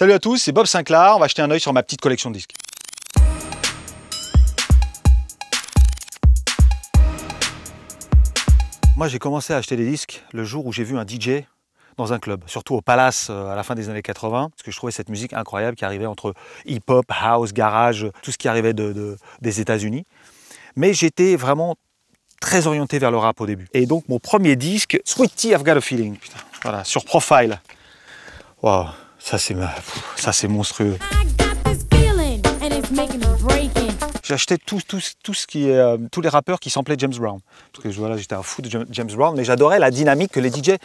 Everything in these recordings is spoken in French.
Salut à tous, c'est Bob Sinclair, on va jeter un œil sur ma petite collection de disques. Moi j'ai commencé à acheter des disques le jour où j'ai vu un DJ dans un club, surtout au Palace à la fin des années 80, parce que je trouvais cette musique incroyable qui arrivait entre hip-hop, house, garage, tout ce qui arrivait des États-Unis. Mais j'étais vraiment très orienté vers le rap au début. Et donc mon premier disque, Sweet Tea, I've Got a Feeling, putain, voilà, sur Profile. Waouh, ça c'est monstrueux. J'achetais tous les rappeurs qui samplaient James Brown. Parce que voilà, j'étais un fou de James Brown, mais j'adorais la dynamique que les DJ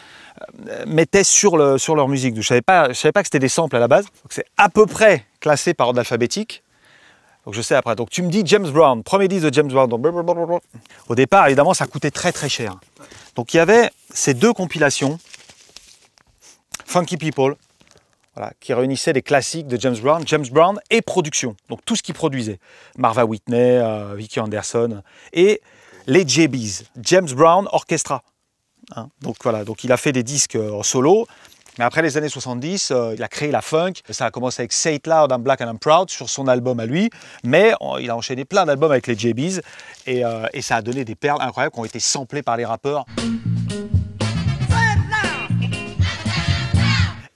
mettaient sur leur musique. Je savais pas que c'était des samples à la base. C'est à peu près classé par ordre alphabétique. Donc je sais après. Donc tu me dis James Brown, premier disque de James Brown. Donc, au départ, évidemment, ça coûtait très très cher. Donc il y avait ces deux compilations, Funky People, voilà, qui réunissaient les classiques de James Brown et production. Donc tout ce qu'il produisait. Marva Whitney, Vicky Anderson et les JBs, James Brown Orchestra. Hein, donc voilà, donc il a fait des disques en solo. Mais après les années 70, il a créé la funk. Ça a commencé avec Say It Loud, I'm Black and I'm Proud sur son album à lui. Mais il a enchaîné plein d'albums avec les JBs. Et ça a donné des perles incroyables qui ont été samplées par les rappeurs.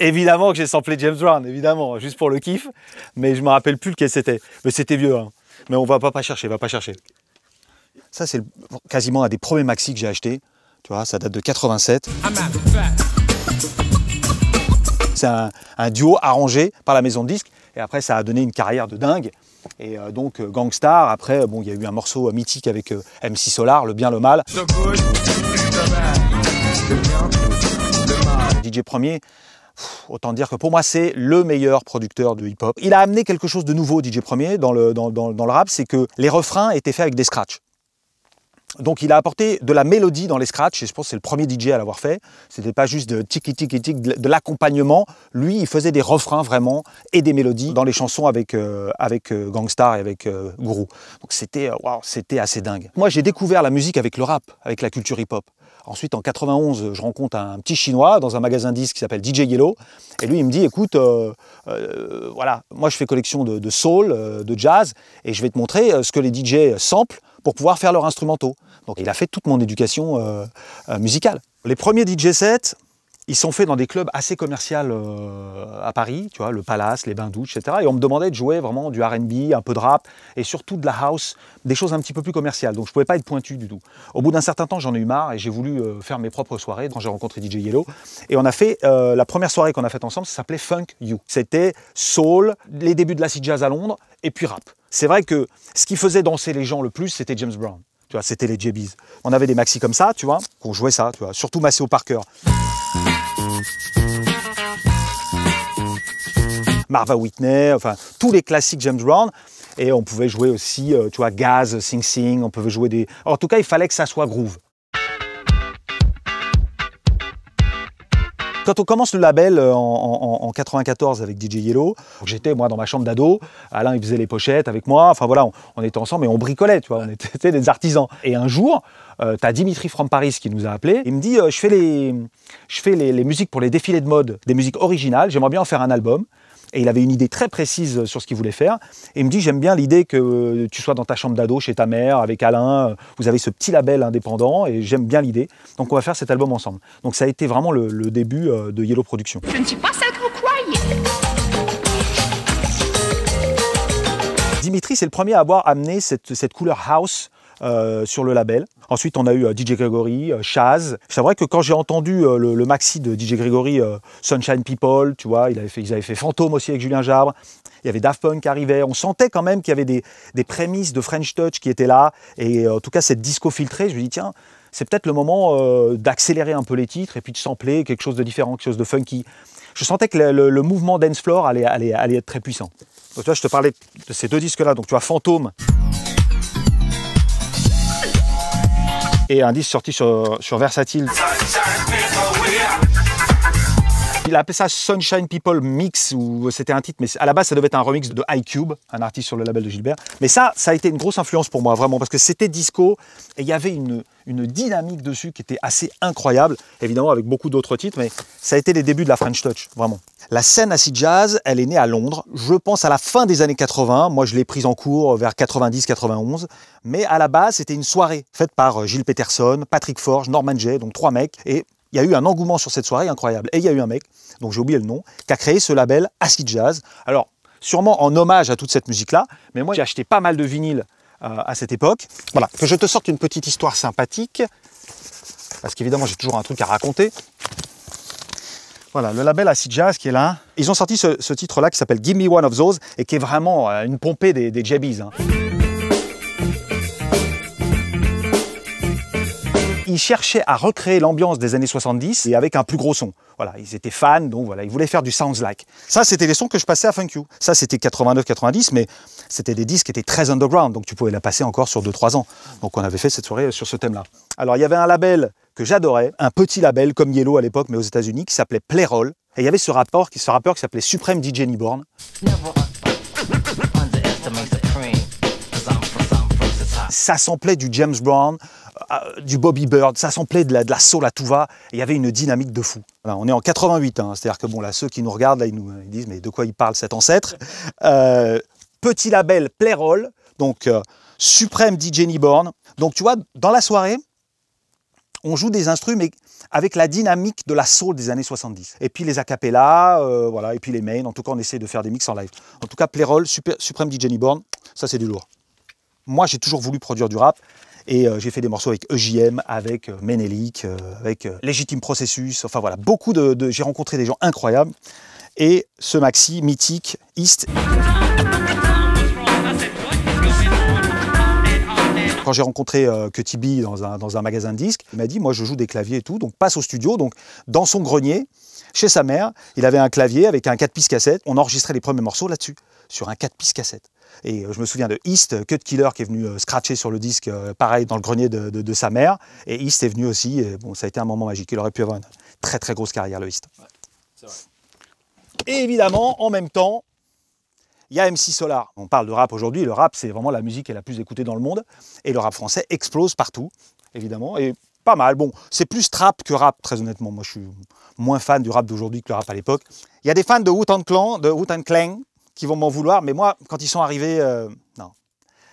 Évidemment que j'ai samplé James Brown, évidemment, juste pour le kiff. Mais je ne me rappelle plus lequel c'était. Mais c'était vieux. Hein. Mais on ne va pas chercher, Ça, c'est quasiment un des premiers maxi que j'ai acheté. Tu vois, ça date de 87. C'est un duo arrangé par la maison de disques. Et après, ça a donné une carrière de dingue. Et donc, Gangstar, après, bon, il y a eu un morceau mythique avec MC Solar, Le Bien, Le Mal. DJ Premier, autant dire que pour moi, c'est le meilleur producteur de hip-hop. Il a amené quelque chose de nouveau, DJ Premier, dans le rap, c'est que les refrains étaient faits avec des scratchs. Donc il a apporté de la mélodie dans les scratchs, et je pense que c'est le premier DJ à l'avoir fait. C'était pas juste de tic-tic-tic, de l'accompagnement. Lui, il faisait des refrains vraiment et des mélodies dans les chansons avec Gangstar et avec Guru. Donc c'était assez dingue. Moi, j'ai découvert la musique avec le rap, avec la culture hip-hop. Ensuite, en 91, je rencontre un petit Chinois dans un magasin disque qui s'appelle DJ Yellow. Et lui, il me dit, écoute, voilà, moi je fais collection de soul, de jazz, et je vais te montrer ce que les DJ samplent pour pouvoir faire leurs instrumentaux. Donc il a fait toute mon éducation musicale. Les premiers DJ sets, ils sont faits dans des clubs assez commerciaux à Paris, tu vois, le Palace, les Bains Douches, etc. Et on me demandait de jouer vraiment du R&B, un peu de rap, et surtout de la house, des choses un petit peu plus commerciales. Donc je ne pouvais pas être pointu du tout. Au bout d'un certain temps, j'en ai eu marre et j'ai voulu faire mes propres soirées quand j'ai rencontré DJ Yellow. Et on a fait, la première soirée qu'on a faite ensemble, ça s'appelait Funk You. C'était soul, les débuts de l'acid jazz à Londres, et puis rap. C'est vrai que ce qui faisait danser les gens le plus, c'était James Brown. Tu vois, c'était les JBs. On avait des maxis comme ça, tu vois, qu'on jouait ça, tu vois, surtout Maceo Parker. Marva Whitney, enfin, tous les classiques James Brown. Et on pouvait jouer aussi, tu vois, Gaz, Sing Sing, on pouvait jouer des... Alors, en tout cas, il fallait que ça soit groove. Quand on commence le label en 94 avec DJ Yellow, j'étais moi dans ma chambre d'ado, Alain il faisait les pochettes avec moi, enfin voilà, on était ensemble et on bricolait, tu vois, on était des artisans. Et un jour, tu as Dimitri from Paris qui nous a appelés, il me dit je fais les musiques pour les défilés de mode, des musiques originales, j'aimerais bien en faire un album. Et il avait une idée très précise sur ce qu'il voulait faire. Et il me dit, j'aime bien l'idée que tu sois dans ta chambre d'ado chez ta mère, avec Alain. Vous avez ce petit label indépendant et j'aime bien l'idée. Donc on va faire cet album ensemble. Donc ça a été vraiment le début de Yellow Production. Je ne suis pas celle que vous croyez. Dimitri, c'est le premier à avoir amené cette couleur house sur le label. Ensuite, on a eu DJ Gregory, Chaz. C'est vrai que quand j'ai entendu le maxi de DJ Gregory, Sunshine People, tu vois, ils avaient fait Fantôme aussi avec Julien Jabre. Il y avait Daft Punk qui arrivait. On sentait quand même qu'il y avait des prémices de French Touch qui étaient là. Et en tout cas, cette disco filtrée, je me dis, tiens, c'est peut-être le moment d'accélérer un peu les titres et puis de sampler quelque chose de différent, quelque chose de funky. Je sentais que le mouvement dance floor allait être très puissant. Donc, tu vois, je te parlais de ces deux disques-là. Donc, tu vois, Fantôme. Et un disque sorti sur Versatile. Il a appelé ça Sunshine People Mix, ou c'était un titre, mais à la base ça devait être un remix de iCube, un artiste sur le label de Gilbert. Mais ça a été une grosse influence pour moi, vraiment, parce que c'était disco, et il y avait une dynamique dessus qui était assez incroyable, évidemment avec beaucoup d'autres titres, mais ça a été les débuts de la French Touch, vraiment. La scène acid jazz, elle est née à Londres, je pense à la fin des années 80, moi je l'ai prise en cours vers 90-91, mais à la base c'était une soirée faite par Gilles Peterson, Patrick Forge, Norman Jay, donc 3 mecs, et il y a eu un engouement sur cette soirée incroyable. Et il y a eu un mec, donc j'ai oublié le nom, qui a créé ce label Acid Jazz. Alors, sûrement en hommage à toute cette musique-là, mais moi j'ai acheté pas mal de vinyles à cette époque. Voilà, que je te sorte une petite histoire sympathique, parce qu'évidemment j'ai toujours un truc à raconter. Voilà, le label Acid Jazz qui est là. Ils ont sorti ce titre-là qui s'appelle Give Me One of Those, et qui est vraiment une pompée des Jabbies. Hein. Ils cherchaient à recréer l'ambiance des années 70 et avec un plus gros son. Voilà, ils étaient fans, donc voilà, ils voulaient faire du sounds like. Ça, c'était les sons que je passais à Funk You. Ça, c'était 89-90, mais c'était des disques qui étaient très underground, donc tu pouvais la passer encore sur 2-3 ans. Donc on avait fait cette soirée sur ce thème-là. Alors, il y avait un label que j'adorais, un petit label comme Yellow à l'époque, mais aux États-Unis, qui s'appelait Playroll. Et il y avait ce rappeur qui s'appelait Supreme DJ Newborn. Ça samplait du James Brown, du Bobby Bird, ça samplait de la soul à tout va, et il y avait une dynamique de fou. Voilà, on est en 88, hein, c'est-à-dire que bon, là, ceux qui nous regardent, là, ils disent mais de quoi il parle cet ancêtre. Petit label Playroll, donc Supreme DJ Newborn. Donc tu vois, dans la soirée, on joue des instruments, mais avec la dynamique de la soul des années 70. Et puis les acapellas, voilà, et puis les mains. En tout cas, on essaie de faire des mix en live. En tout cas, Playroll, Supreme DJ Newborn, ça c'est du lourd. Moi, j'ai toujours voulu produire du rap et j'ai fait des morceaux avec EJM, avec Menelik, avec Légitime Processus. Enfin voilà, j'ai rencontré des gens incroyables. Et ce maxi mythique, East. Quand j'ai rencontré Cutty B dans un magasin de disques, il m'a dit, moi je joue des claviers et tout, donc passe au studio. Donc dans son grenier, chez sa mère, il avait un clavier avec un 4 pistes cassette. On enregistrait les premiers morceaux là-dessus, sur un 4 pistes cassette. Et je me souviens de East, Cut Killer, qui est venu scratcher sur le disque, pareil, dans le grenier de sa mère. Et East est venu aussi, et bon, ça a été un moment magique. Il aurait pu avoir une très très grosse carrière, le East. Ouais, c'est vrai. Et évidemment, en même temps, il y a MC Solar. On parle de rap aujourd'hui, le rap, c'est vraiment la musique qui est la plus écoutée dans le monde. Et le rap français explose partout, évidemment, et pas mal. Bon, c'est plus trap que rap, très honnêtement. Moi, je suis moins fan du rap d'aujourd'hui que le rap à l'époque. Il y a des fans de Wu-Tang Clan, qui vont m'en vouloir, mais moi, quand ils sont arrivés, non.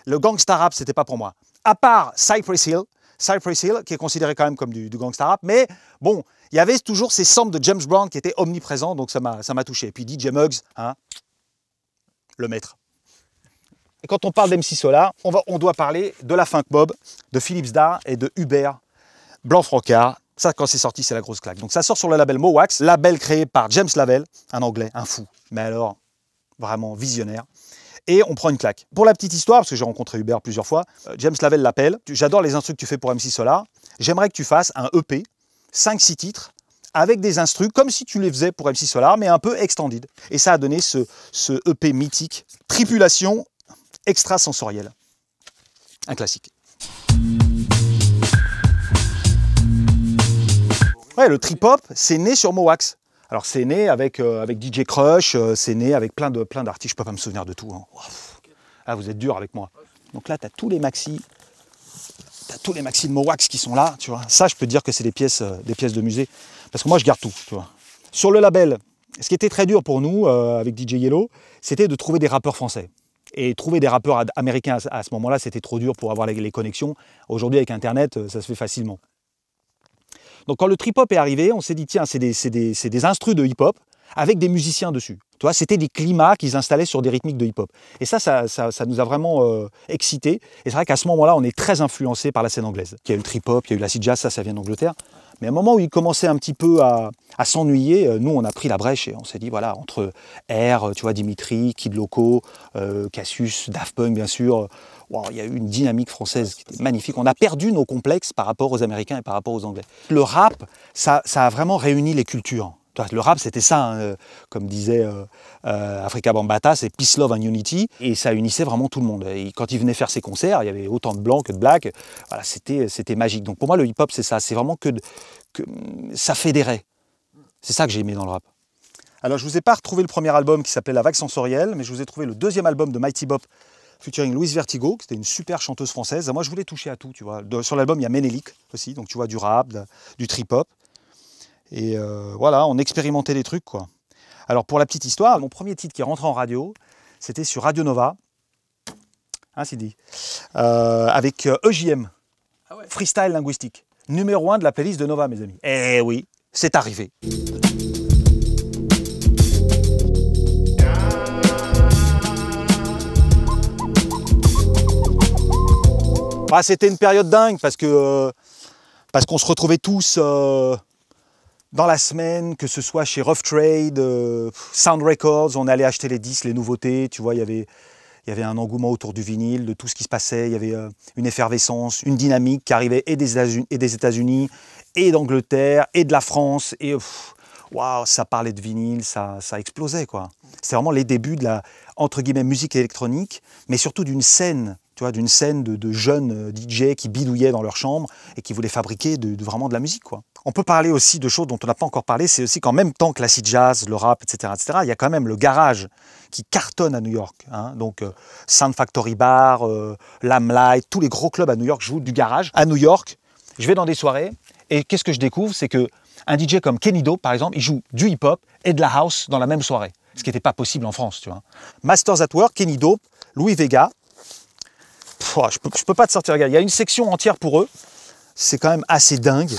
Le gangsta rap, c'était pas pour moi. À part Cypress Hill, qui est considéré quand même comme du gangsta rap, mais bon, il y avait toujours ces samples de James Brown qui étaient omniprésents, donc ça m'a touché. Et puis DJ Muggs, hein, le maître. Et quand on parle d'MC Solar, on doit parler de la Funk Mob, de Philips Dar et de Hubert Blanc-Francard. Ça, quand c'est sorti, c'est la grosse claque. Donc ça sort sur le label Mowax, label créé par James Lavelle, un Anglais, un fou. Mais alors, vraiment visionnaire. Et on prend une claque. Pour la petite histoire, parce que j'ai rencontré Hubert plusieurs fois, James Lavelle l'appelle. J'adore les instrus que tu fais pour MC Solar. J'aimerais que tu fasses un EP, 5-6 titres, avec des instrus, comme si tu les faisais pour MC Solar, mais un peu extended. Et ça a donné ce EP mythique, Tripulation extrasensorielle. Un classique. Ouais, le trip-hop, c'est né sur Mowax. Alors c'est né avec DJ Crush, c'est né avec plein d'artistes, je ne peux pas me souvenir de tout. Hein. Ah, vous êtes dur avec moi. Donc là, tu as tous les maxis de Mowax qui sont là, tu vois. Ça, je peux te dire que c'est des pièces de musée, parce que moi, je garde tout, tu vois. Sur le label, ce qui était très dur pour nous, avec DJ Yellow, c'était de trouver des rappeurs français. Et trouver des rappeurs américains à ce moment-là, c'était trop dur pour avoir les connexions. Aujourd'hui, avec Internet, ça se fait facilement. Donc quand le trip-hop est arrivé, on s'est dit, tiens, c'est des instrus de hip-hop avec des musiciens dessus. Tu vois, c'était des climats qu'ils installaient sur des rythmiques de hip-hop. Et ça nous a vraiment excités. Et c'est vrai qu'à ce moment-là, on est très influencé par la scène anglaise. Il y a eu le trip-hop, il y a eu l'acid jazz, ça vient d'Angleterre. Mais à un moment où ils commençaient un petit peu à s'ennuyer, nous, on a pris la brèche et on s'est dit, voilà, entre R, tu vois, Dimitri, Kid Loco, Cassius, Daft Punk, bien sûr, wow, il y a eu une dynamique française qui était magnifique. On a perdu nos complexes par rapport aux Américains et par rapport aux Anglais. Le rap, ça a vraiment réuni les cultures. Le rap, c'était ça, hein, comme disait Afrika Bambaataa, c'est Peace, Love and Unity, et ça unissait vraiment tout le monde. Et quand il venait faire ses concerts, il y avait autant de blancs que de blacks, voilà, c'était magique. Donc pour moi, le hip-hop, c'est ça, c'est vraiment que ça fédérait. C'est ça que j'ai aimé dans le rap. Alors, je ne vous ai pas retrouvé le premier album qui s'appelait La Vague Sensorielle, mais je vous ai trouvé le deuxième album de Mighty Bop featuring Louise Vertigo, qui était une super chanteuse française. Moi, je voulais toucher à tout, tu vois. Sur l'album, il y a Ménélique aussi, donc tu vois du rap, du trip-hop. Et voilà, on expérimentait des trucs, quoi. Alors, pour la petite histoire, mon premier titre qui est rentré en radio, c'était sur Radio Nova, hein, c'est dit, avec EJM, ah ouais. Freestyle linguistique, numéro 1 de la playlist de Nova, mes amis. Eh oui, c'est arrivé. Ah, c'était une période dingue parce qu'on se retrouvait tous dans la semaine, que ce soit chez Rough Trade, Sound Records, on allait acheter les disques, les nouveautés, tu vois, il y avait un engouement autour du vinyle, de tout ce qui se passait, il y avait une effervescence, une dynamique qui arrivait et des États-Unis, et d'Angleterre, et de la France, et waouh, ça parlait de vinyle, ça explosait, quoi. C'était vraiment les débuts de la, entre guillemets, musique électronique, mais surtout d'une scène, tu vois, d'une scène de jeunes DJ qui bidouillaient dans leur chambre et qui voulaient fabriquer vraiment de la musique, quoi. On peut parler aussi de choses dont on n'a pas encore parlé, c'est aussi qu'en même temps que l'acid jazz, le rap, etc., il y a quand même le garage qui cartonne à New York, hein. Donc Sound Factory Bar, Lamplight, tous les gros clubs à New York jouent du garage. À New York, je vais dans des soirées et qu'est-ce que je découvre, c'est que un DJ comme Kenny Dope, par exemple, il joue du hip-hop et de la house dans la même soirée, ce qui n'était pas possible en France, tu vois. Masters at Work, Kenny Dope, Louis Vega. Je peux pas te sortir, regarde, il y a une section entière pour eux, c'est quand même assez dingue.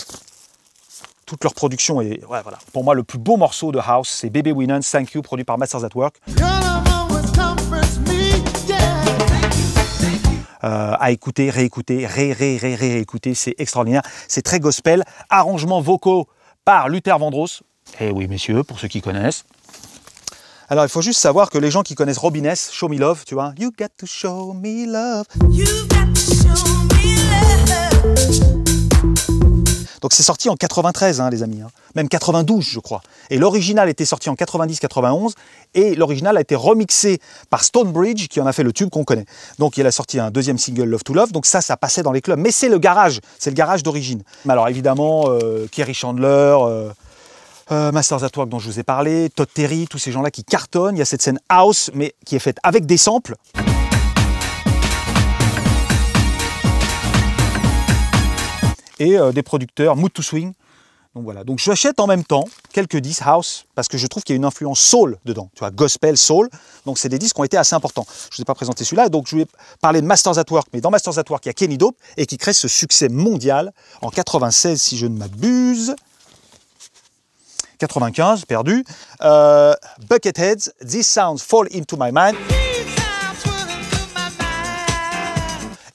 Toute leur production est, ouais, voilà. Pour moi, le plus beau morceau de house, c'est Baby Winans, Thank You, produit par Masters at Work. À écouter, réécouter, réécouter, c'est extraordinaire. C'est très gospel, arrangements vocaux par Luther Vandross. Eh oui, messieurs, pour ceux qui connaissent. Alors, il faut juste savoir que les gens qui connaissent Robin S, Show Me Love, tu vois, You got to show me love. You got to show me love. Donc c'est sorti en 93, hein, les amis, hein. Même 92, je crois. Et l'original était sorti en 90-91, et l'original a été remixé par Stonebridge, qui en a fait le tube qu'on connaît. Donc il a sorti un deuxième single, Love to Love, donc ça passait dans les clubs. Mais c'est le garage d'origine. Alors évidemment, Kerry Chandler, Masters at Work dont je vous ai parlé, Todd Terry, tous ces gens-là qui cartonnent. Il y a cette scène house, mais qui est faite avec des samples. Et des producteurs, Mood to Swing. Donc voilà. Donc j'achète en même temps quelques disques house parce que je trouve qu'il y a une influence soul dedans. Tu vois, gospel, soul. Donc c'est des disques qui ont été assez importants. Je ne vous ai pas présenté celui-là. Donc je vais parler de Masters at Work. Mais dans Masters at Work, il y a Kenny Dope et qui crée ce succès mondial en 96, si je ne m'abuse. 95, perdu. Bucketheads, These Sounds Fall Into My Mind.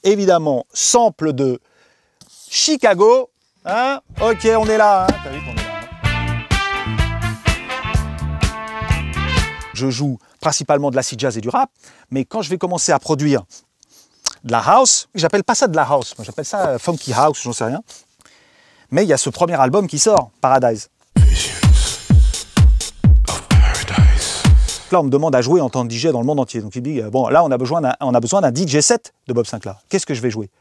Évidemment, sample de Chicago, hein? Ok, on est là, hein? T'as vu qu'on est là, hein? Je joue principalement de l'acid jazz et du rap, mais quand je vais commencer à produire de la house, j'appelle pas ça de la house, moi j'appelle ça funky house, j'en sais rien. Mais il y a ce premier album qui sort, Paradise. Là, on me demande à jouer en tant que DJ dans le monde entier. Donc il dit, bon, là, on a besoin d'un DJ set de Bob Sinclar. Qu'est-ce que je vais jouer?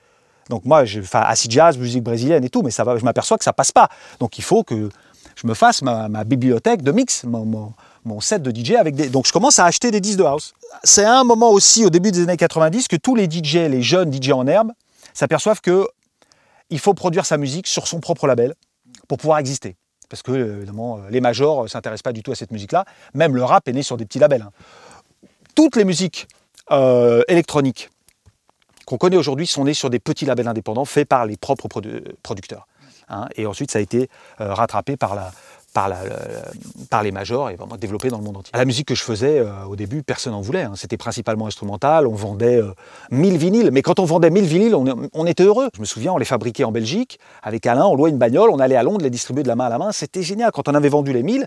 Donc moi, je fais acid jazz, musique brésilienne et tout, mais ça va, je m'aperçois que ça passe pas. Donc il faut que je me fasse ma bibliothèque de mix, mon set de DJ avec des... Donc je commence à acheter des disques de house. C'est un moment aussi, au début des années 90, que tous les DJ, les jeunes DJ en herbe, s'aperçoivent qu'il faut produire sa musique sur son propre label pour pouvoir exister. Parce que évidemment, les majors ne s'intéressent pas du tout à cette musique-là. Même le rap est né sur des petits labels, hein. Toutes les musiques électroniques qu'on connaît aujourd'hui sont nées sur des petits labels indépendants faits par les propres producteurs, hein. Et ensuite, ça a été rattrapé par les majors et vraiment développé dans le monde entier. La musique que je faisais au début, personne n'en voulait, hein. C'était principalement instrumental, on vendait 1000 vinyles, mais quand on vendait 1000 vinyles, on était heureux. Je me souviens, on les fabriquait en Belgique, avec Alain, on louait une bagnole, on allait à Londres les distribuer de la main à la main, c'était génial. Quand on avait vendu les 1000,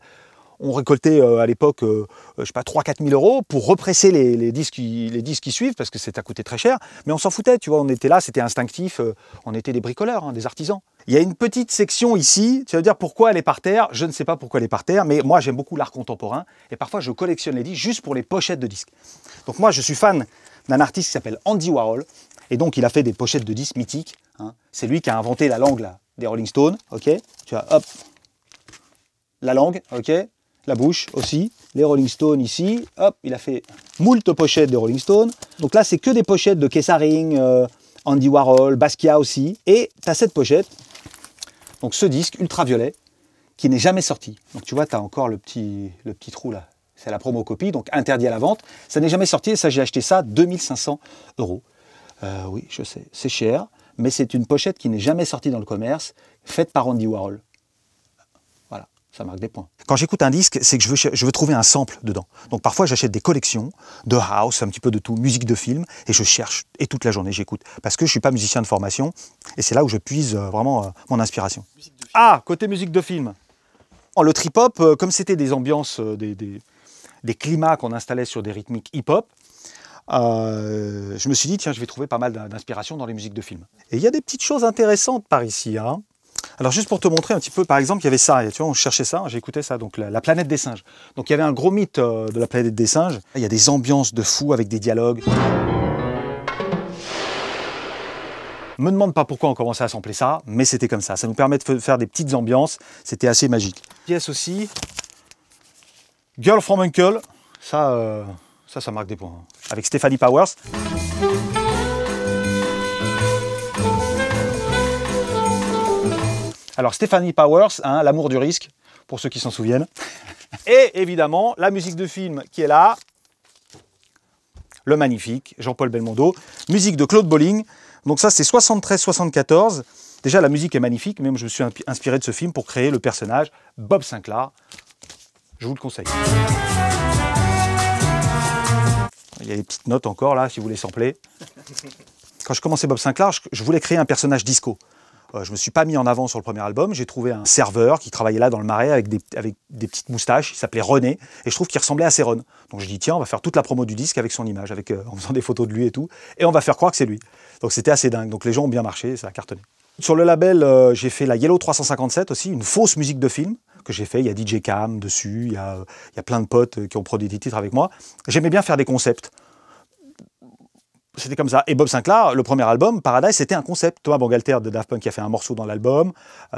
on récoltait à l'époque, je sais pas, 3-4 000 euros pour represser les disques qui suivent, parce que ça coûtait très cher, mais on s'en foutait, tu vois, on était là, c'était instinctif, on était des bricoleurs, hein, des artisans. Il y a une petite section ici, tu vas dire pourquoi elle est par terre, je ne sais pas pourquoi elle est par terre, mais moi j'aime beaucoup l'art contemporain, et parfois je collectionne les disques juste pour les pochettes de disques. Donc moi je suis fan d'un artiste qui s'appelle Andy Warhol, et donc il a fait des pochettes de disques mythiques, hein. C'est lui qui a inventé la langue là, des Rolling Stones, ok, tu vois, hop, la langue, ok. la bouche aussi, les Rolling Stones ici, hop, il a fait moult pochettes des Rolling Stones. Donc là, c'est que des pochettes de Kessaring, Andy Warhol, Basquiat aussi. Et tu as cette pochette, donc ce disque ultraviolet, qui n'est jamais sorti. Donc tu vois, tu as encore le petit trou là. C'est la promo copie, donc interdit à la vente. Ça n'est jamais sorti et ça, j'ai acheté ça 2500 €. Oui, je sais, c'est cher, mais c'est une pochette qui n'est jamais sortie dans le commerce, faite par Andy Warhol. Voilà, ça marque des points. Quand j'écoute un disque, c'est que je veux trouver un sample dedans. Donc parfois, j'achète des collections de house, un petit peu de tout, musique de film, et je cherche, et toute la journée, j'écoute. Parce que je ne suis pas musicien de formation, et c'est là où je puise vraiment mon inspiration. Ah, côté musique de film. Le trip-hop, comme c'était des ambiances, des climats qu'on installait sur des rythmiques hip-hop, je me suis dit, tiens, je vais trouver pas mal d'inspiration dans les musiques de films. Et il y a des petites choses intéressantes par ici. Hein. Alors juste pour te montrer un petit peu, par exemple, il y avait ça, et, tu vois, on cherchait ça, j'ai écouté ça, donc la planète des singes. Donc il y avait un gros mythe de la planète des singes. Il y a des ambiances de fou avec des dialogues. Me demande pas pourquoi on commençait à sampler ça, mais c'était comme ça. Ça nous permet de faire des petites ambiances, c'était assez magique. Pièce aussi, Girl from Uncle, ça marque des points. Avec Stephanie Powers. Alors Stephanie Powers, hein, l'amour du risque, pour ceux qui s'en souviennent. Et évidemment, la musique de film qui est là, le magnifique Jean-Paul Belmondo. Musique de Claude Bolling. Donc ça, c'est 73-74. Déjà, la musique est magnifique. Même je me suis inspiré de ce film pour créer le personnage Bob Sinclair. Je vous le conseille. Il y a des petites notes encore là, si vous voulez sampler. Quand je commençais Bob Sinclair, je voulais créer un personnage disco. Je ne me suis pas mis en avant sur le premier album. J'ai trouvé un serveur qui travaillait là dans le Marais avec des petites moustaches. Il s'appelait René. Et je trouve qu'il ressemblait à Céron. Donc je dis, tiens, on va faire toute la promo du disque avec son image, en faisant des photos de lui et tout. Et on va faire croire que c'est lui. Donc c'était assez dingue. Donc les gens ont bien marché, ça a cartonné. Sur le label, j'ai fait la Yellow 357 aussi, une fausse musique de film que j'ai fait. Il y a DJ Cam dessus, il y a plein de potes qui ont produit des titres avec moi. J'aimais bien faire des concepts. C'était comme ça. Et Bob Sinclair, le premier album, Paradise, c'était un concept. Thomas Bangalter de Daft Punk qui a fait un morceau dans l'album.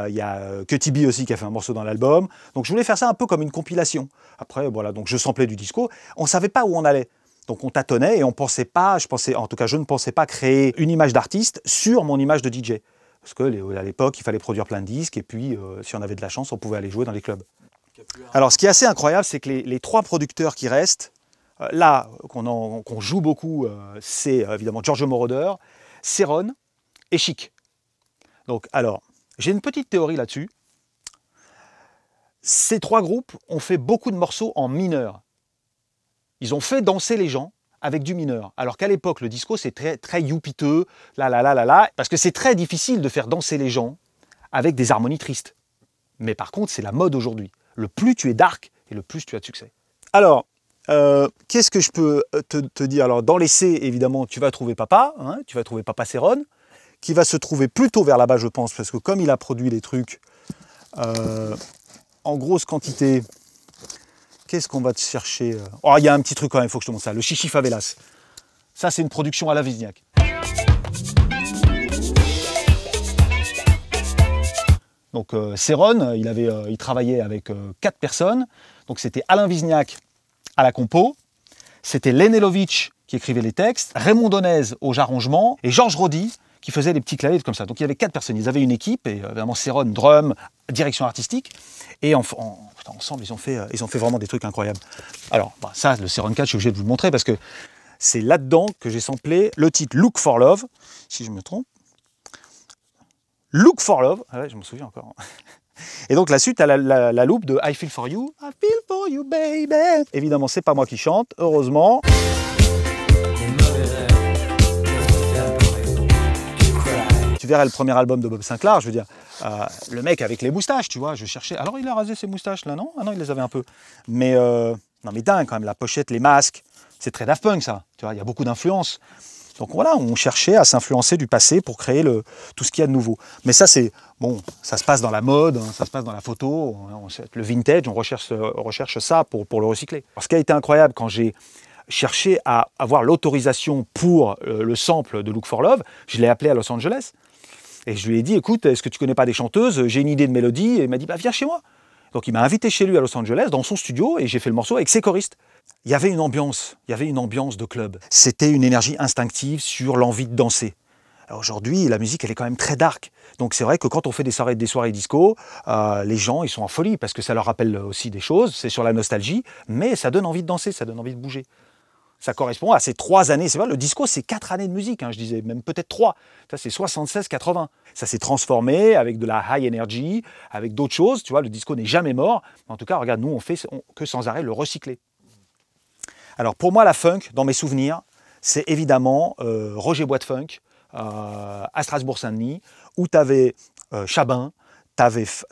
Il y a Cutty B aussi qui a fait un morceau dans l'album. Donc je voulais faire ça un peu comme une compilation. Après, voilà, donc je samplais du disco. On ne savait pas où on allait. Donc on tâtonnait et on pensait pas, en tout cas je ne pensais pas créer une image d'artiste sur mon image de DJ. Parce qu'à l'époque, il fallait produire plein de disques et puis si on avait de la chance, on pouvait aller jouer dans les clubs. Alors ce qui est assez incroyable, c'est que les trois producteurs qui restent, là, qu'on joue beaucoup, c'est évidemment Giorgio Moroder, Céron et Chic. Donc, alors, j'ai une petite théorie là-dessus. Ces trois groupes ont fait beaucoup de morceaux en mineur. Ils ont fait danser les gens avec du mineur. Alors qu'à l'époque, le disco, c'est très youpiteux, parce que c'est très difficile de faire danser les gens avec des harmonies tristes. Mais par contre, c'est la mode aujourd'hui. Le plus tu es dark, et le plus tu as de succès. Alors, qu'est-ce que je peux te dire? Alors, dans l'essai, évidemment, tu vas trouver Papa, hein, tu vas trouver Papa Céron, qui va se trouver plutôt vers là-bas, je pense, parce que comme il a produit les trucs en grosse quantité, qu'est-ce qu'on va te chercher? Oh, il y a un petit truc quand même, il faut que je te montre ça, le Chichi Favelas. Ça, c'est une production Alain Vizniac. Donc, Céron, il travaillait avec 4 personnes. Donc, c'était Alain Vizniac à la compo, c'était Lenelovic qui écrivait les textes, Raymond Donez aux arrangements et Georges Rodi qui faisait les petits claviers comme ça. Donc il y avait 4 personnes, ils avaient une équipe, et évidemment Céron, drum, direction artistique, et ensemble ils ont fait vraiment des trucs incroyables. Alors ça, le Céron 4, je suis obligé de vous le montrer parce que c'est là-dedans que j'ai samplé le titre Look for Love, si je me trompe. Look for Love, ah ouais, je me souviens encore. Et donc la suite, à la loupe de I Feel For You, I Feel For You Baby. Évidemment, c'est pas moi qui chante, heureusement. Tu verrais le premier album de Bob Sinclair, je veux dire, le mec avec les moustaches, tu vois, je cherchais. Alors il a rasé ses moustaches là, non? Ah non, il les avait un peu. Mais non mais dingue quand même, la pochette, les masques, c'est très Daft Punk ça, tu vois, il y a beaucoup d'influence. Donc voilà, on cherchait à s'influencer du passé pour créer tout ce qu'il y a de nouveau. Mais ça, c'est bon, ça se passe dans la mode, ça se passe dans la photo, le vintage, on recherche ça pour le recycler. Alors, ce qui a été incroyable quand j'ai cherché à avoir l'autorisation pour le sample de Look for Love, je l'ai appelé à Los Angeles et je lui ai dit, écoute, est-ce que tu connais pas des chanteuses? J'ai une idée de mélodie, et il m'a dit, bah viens chez moi. Donc il m'a invité chez lui à Los Angeles, dans son studio, et j'ai fait le morceau avec ses choristes. Il y avait une ambiance de club. C'était une énergie instinctive sur l'envie de danser. Aujourd'hui, la musique, elle est quand même très dark. Donc c'est vrai que quand on fait des soirées disco, les gens, ils sont en folie, parce que ça leur rappelle aussi des choses, c'est sur la nostalgie, mais ça donne envie de danser, ça donne envie de bouger. Ça correspond à ces 3 années. C'est vrai, le disco, c'est 4 années de musique, hein, je disais, même peut-être 3. Ça, c'est 76-80. Ça s'est transformé avec de la high energy, avec d'autres choses. Tu vois, le disco n'est jamais mort. En tout cas, regarde, nous, on fait que sans arrêt le recycler. Alors, pour moi, la funk, dans mes souvenirs, c'est évidemment Roger Bois-de-Funk, à Strasbourg-Saint-Denis, où tu avais Chabin, tu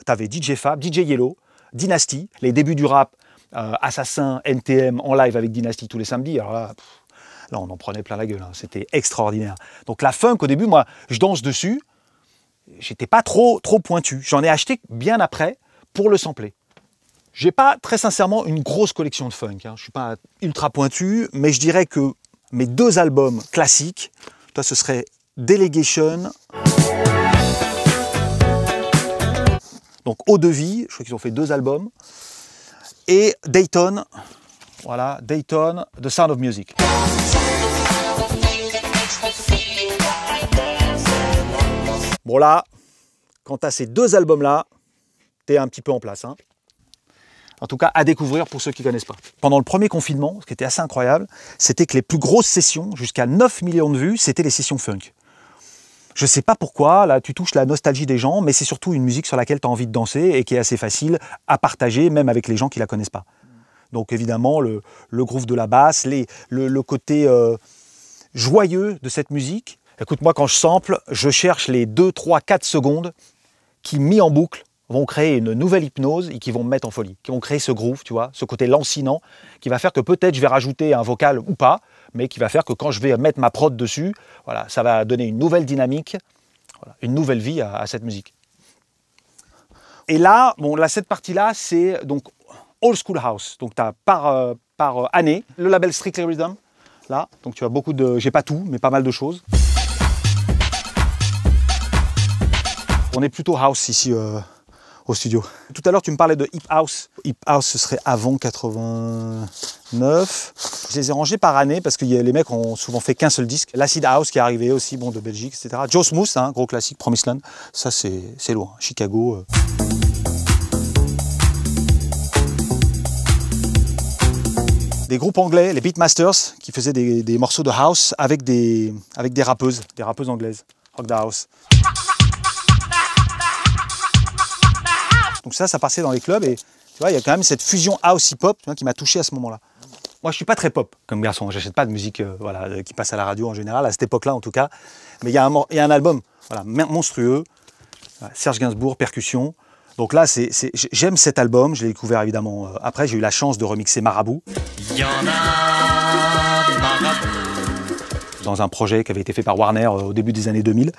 avais DJ Fab, DJ Yellow, Dynasty, les débuts du rap, Assassin, NTM en live avec Dynasty tous les samedis. Alors là, on en prenait plein la gueule, hein. C'était extraordinaire. Donc la funk, au début, moi, je danse dessus. J'étais pas trop pointu. J'en ai acheté bien après pour le sampler. J'ai pas, très sincèrement, une grosse collection de funk, hein. Je suis pas ultra pointu, mais je dirais que mes 2 albums classiques, toi, ce serait Delegation, donc Eau de Vie, je crois qu'ils ont fait 2 albums, et Dayton, voilà, Dayton, The Sound of Music. Bon là, quand tu as ces 2 albums-là, tu es un petit peu en place, hein. En tout cas, à découvrir pour ceux qui ne connaissent pas. Pendant le premier confinement, ce qui était assez incroyable, c'était que les plus grosses sessions, jusqu'à 9 millions de vues, c'était les sessions funk. Je ne sais pas pourquoi, là tu touches la nostalgie des gens, mais c'est surtout une musique sur laquelle tu as envie de danser et qui est assez facile à partager, même avec les gens qui ne la connaissent pas. Donc évidemment, le groove de la basse, le côté joyeux de cette musique. Écoute, moi quand je sample, je cherche les 2, 3, 4 secondes qui, mis en boucle, vont créer une nouvelle hypnose et qui vont me mettre en folie, qui vont créer ce groove, tu vois, ce côté lancinant, qui va faire que peut-être je vais rajouter un vocal ou pas, mais qui va faire que quand je vais mettre ma prod dessus, voilà, ça va donner une nouvelle dynamique, voilà, une nouvelle vie à cette musique. Et là, bon, là, cette partie-là, c'est donc Old School House. Donc tu as par année le label Strictly Rhythm, là, donc tu as beaucoup de, j'ai pas tout, mais pas mal de choses. On est plutôt house ici au studio. Tout à l'heure, tu me parlais de Hip House. Hip House, ce serait avant 89. Je les ai rangés par année parce que les mecs ont souvent fait qu'un seul disque. L'Acid House qui est arrivé aussi, bon, de Belgique, etc. Joe Smooth, hein, gros classique, Promised Land. Ça, c'est lourd. Chicago. Des groupes anglais, les Beatmasters, qui faisaient des morceaux de house avec des rappeuses anglaises. Rock the House. Donc ça passait dans les clubs et tu vois, il y a quand même cette fusion house hip-hop qui m'a touché à ce moment-là. Moi, je suis pas très pop comme garçon. J'achète pas de musique voilà, qui passe à la radio en général, à cette époque-là en tout cas. Mais il y a un album voilà, monstrueux, Serge Gainsbourg, percussion. Donc là, j'aime cet album. Je l'ai découvert évidemment après. J'ai eu la chance de remixer Marabout. Il y en a Marabout. Dans un projet qui avait été fait par Warner au début des années 2000.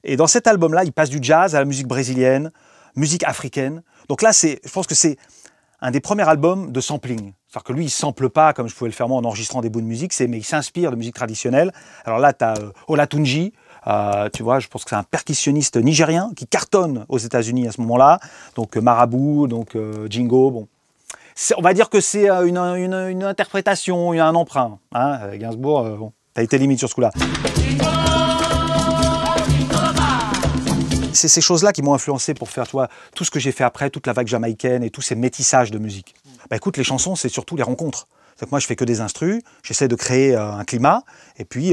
Et dans cet album-là, il passe du jazz à la musique brésilienne, musique africaine. Donc là, je pense que c'est un des premiers albums de sampling. C'est-à-dire que lui, il ne sample pas comme je pouvais le faire moi en enregistrant des bouts de musique, mais il s'inspire de musique traditionnelle. Alors là, tu as Olatunji, tu vois, je pense que c'est un percussionniste nigérien qui cartonne aux États-Unis à ce moment-là. Donc Marabout, donc Jingo, bon. On va dire que c'est une interprétation, un emprunt. Hein, Gainsbourg, bon, tu as été limite sur ce coup-là. C'est ces choses-là qui m'ont influencé pour faire, tu vois, tout ce que j'ai fait après, toute la vague jamaïcaine et tous ces métissages de musique. Bah écoute, les chansons, c'est surtout les rencontres. C'est que moi, je fais que des instrus, j'essaie de créer un climat, et puis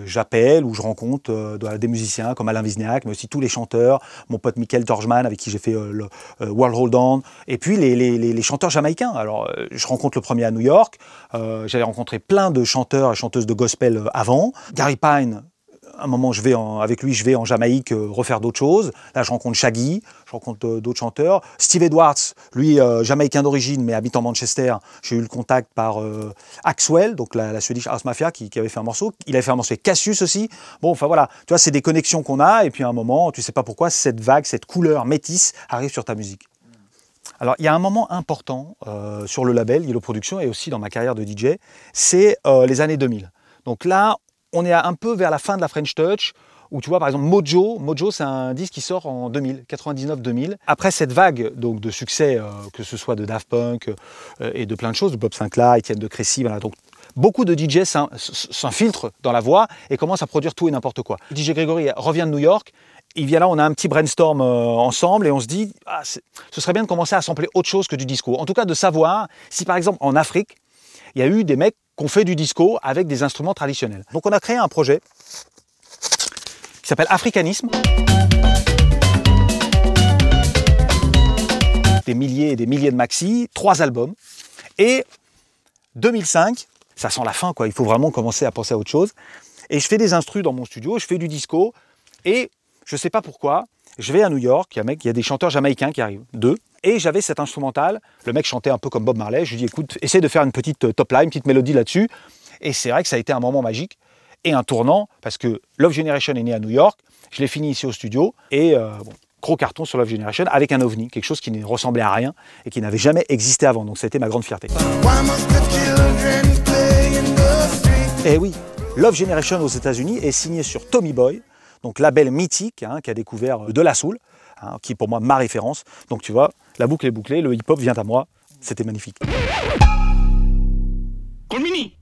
j'appelle ou je rencontre des musiciens comme Alain Wisniak, mais aussi tous les chanteurs, mon pote Michael Torjman avec qui j'ai fait le World Hold On, et puis les chanteurs jamaïcains. Alors, je rencontre le premier à New York, j'avais rencontré plein de chanteurs et chanteuses de gospel avant. Gary Pine, à un moment, avec lui, je vais en Jamaïque refaire d'autres choses. Là, je rencontre Shaggy, je rencontre d'autres chanteurs. Steve Edwards, lui, jamaïcain d'origine, mais habitant Manchester, j'ai eu le contact par Axwell, donc la Swedish House Mafia, qui avait fait un morceau. Il avait fait un morceau avec Cassius aussi. Bon, enfin voilà, tu vois, c'est des connexions qu'on a, et puis à un moment, tu sais pas pourquoi, cette vague, cette couleur métisse arrive sur ta musique. Alors, il y a un moment important sur le label Yellow Productions et aussi dans ma carrière de DJ, c'est les années 2000. Donc là, on est un peu vers la fin de la French Touch, Où tu vois par exemple Mojo, c'est un disque qui sort en 2000, 99-2000. Après cette vague donc, de succès, que ce soit de Daft Punk et de plein de choses, de Bob Sinclair, Étienne de Crécy, voilà, donc beaucoup de DJ s'infiltrent dans la voix et commencent à produire tout et n'importe quoi. DJ Grégory revient de New York, il vient là, on a un petit brainstorm ensemble et on se dit ah, ce serait bien de commencer à sampler autre chose que du disco. En tout cas de savoir si par exemple en Afrique, il y a eu des mecs qui ont fait du disco avec des instruments traditionnels. Donc on a créé un projet qui s'appelle Africanisme. Des milliers et des milliers de maxi, 3 albums. Et 2005, ça sent la fin quoi, il faut vraiment commencer à penser à autre chose. Et je fais des instrus dans mon studio, je fais du disco et je ne sais pas pourquoi, je vais à New York, il y a des chanteurs jamaïcains qui arrivent, 2, et j'avais cet instrumental, le mec chantait un peu comme Bob Marley, je lui dis écoute, essaie de faire une petite top line, une petite mélodie là-dessus, et c'est vrai que ça a été un moment magique, et un tournant, parce que Love Generation est né à New York, je l'ai fini ici au studio, et bon, gros carton sur Love Generation, avec un ovni, quelque chose qui ne ressemblait à rien, et qui n'avait jamais existé avant, donc ça a été ma grande fierté. Et oui, Love Generation aux États-Unis est signé sur Tommy Boy, donc label mythique hein, qui a découvert de la soul, hein, qui est pour moi ma référence. Donc tu vois, la boucle est bouclée, le hip-hop vient à moi, c'était magnifique. Colmini.